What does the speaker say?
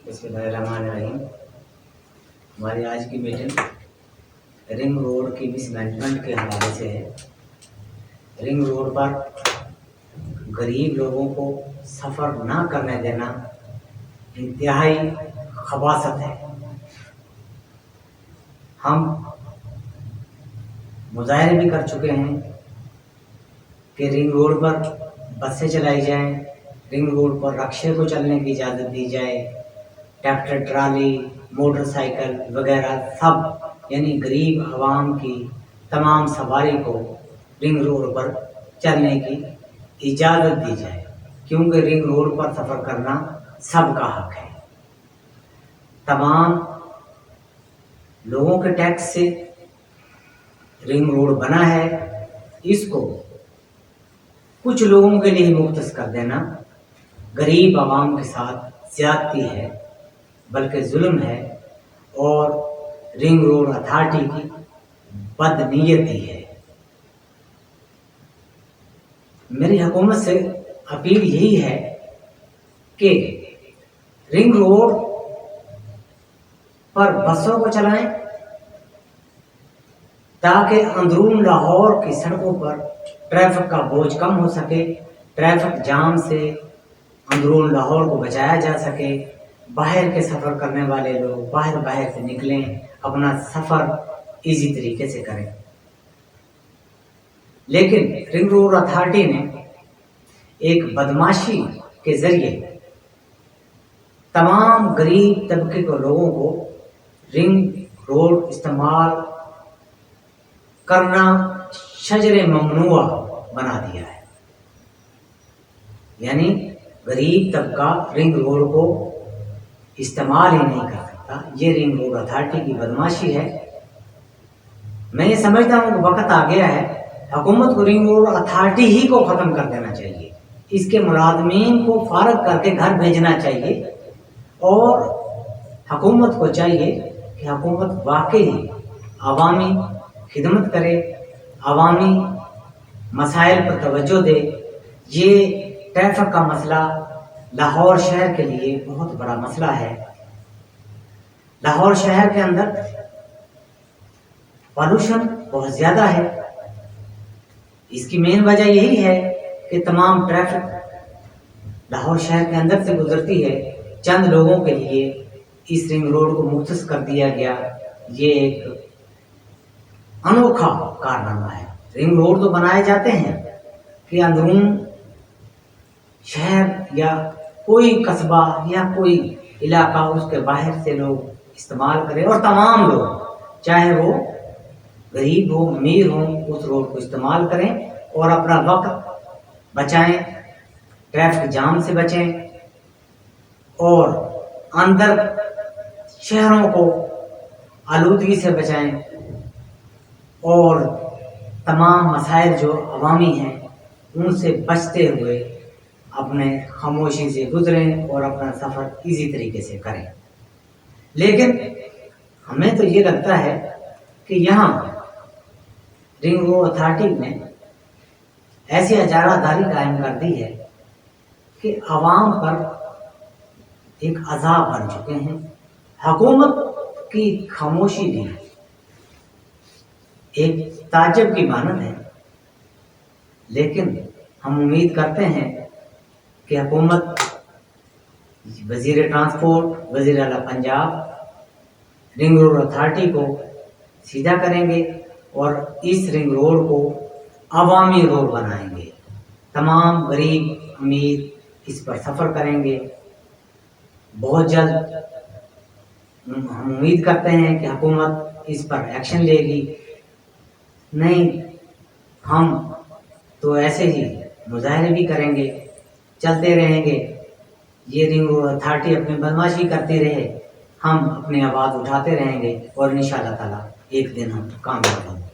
बिस्मिल्लाहिर्रहमानिर्रहीम। हमारी आज की मीटिंग रिंग रोड की मिसमैनेजमेंट के हवाले से है। रिंग रोड पर गरीब लोगों को सफ़र ना करने देना इंतहाई खबासत है। हम मुजाहरे भी कर चुके हैं कि रिंग रोड पर बसें चलाई जाएं, रिंग रोड पर रक्शे को चलने की इजाज़त दी जाए, ट्रैक्टर ट्राली मोटरसाइकिल वगैरह सब यानी गरीब आवाम की तमाम सवारी को रिंग रोड पर चलने की इजाज़त दी जाए, क्योंकि रिंग रोड पर सफ़र करना सबका हक है। तमाम लोगों के टैक्स से रिंग रोड बना है, इसको कुछ लोगों के लिए मुख्तस कर देना गरीब आवाम के साथ ज़्यादती है, बल्कि जुल्म है और रिंग रोड अथॉरिटी की बदनीयती है। मेरी हुकूमत से अपील यही है कि रिंग रोड पर बसों को चलाएं ताकि अंदरून लाहौर की सड़कों पर ट्रैफिक का बोझ कम हो सके, ट्रैफिक जाम से अंदरून लाहौर को बचाया जा सके। बाहर के सफ़र करने वाले लोग बाहर से निकलें, अपना सफ़र इजी तरीके से करें। लेकिन रिंग रोड अथॉरिटी ने एक बदमाशी के ज़रिए तमाम गरीब तबके के लोगों को रिंग रोड इस्तेमाल करना शजरे ममनुआ बना दिया है। यानी गरीब तबका रिंग रोड को इस्तेमाल ही नहीं कर सकता। ये रिंग रोड अथॉरिटी की बदमाशी है। मैं ये समझता हूँ कि वक्त आ गया है, हुकूमत को रिंग रोड अथॉरिटी ही को ख़त्म कर देना चाहिए, इसके मुलाजमीन को फारग करके घर भेजना चाहिए और हुकूमत को चाहिए कि हुकूमत वाकई अवामी खिदमत करे, अवामी मसाइल पर तवज्जो दे। ये ट्रैफिक का मसला लाहौर शहर के लिए बहुत बड़ा मसला है। लाहौर शहर के अंदर पॉल्यूशन बहुत ज़्यादा है। इसकी मेन वजह यही है कि तमाम ट्रैफिक लाहौर शहर के अंदर से गुजरती है। चंद लोगों के लिए इस रिंग रोड को मुख्तस कर दिया गया, ये एक अनोखा कारनामा है। रिंग रोड तो बनाए जाते हैं कि अंदरून शहर या कोई कस्बा या कोई इलाका उसके बाहर से लोग इस्तेमाल करें और तमाम लोग चाहे वो गरीब हो अमीर हो उस रोड को इस्तेमाल करें और अपना वक्त बचाएं, ट्रैफिक जाम से बचें और अंदर शहरों को आलूदगी से बचाएं और तमाम मसाइल जो अवामी हैं उनसे बचते हुए अपने खामोशी से गुजरें और अपना सफ़र इजी तरीके से करें। लेकिन हमें तो ये लगता है कि यहाँ रिंग रोड अथॉरिटी ने ऐसी इजारादारी कायम कर दी है कि आवाम पर एक अज़ाब बन चुके हैं। हुकूमत की खामोशी भी एक ताज्जुब की मानद है, लेकिन हम उम्मीद करते हैं कि हुकूमत, वज़ीर ट्रांसपोर्ट, वज़ीर आला पंजाब रिंग रोड अथॉरिटी को सीधा करेंगे और इस रिंग रोड को अवामी रोड बनाएंगे। तमाम गरीब अमीर इस पर सफ़र करेंगे। बहुत जल्द हम उम्मीद करते हैं कि हुकूमत इस पर एक्शन लेगी। नहीं हम तो ऐसे ही मुजाहरे भी करेंगे, चलते रहेंगे। ये रिंग रोड अथॉरिटी अपनी बदमाशी करती रहे, हम अपनी आवाज़ उठाते रहेंगे और इंशाअल्लाह ताला एक दिन हम कामयाब होंगे।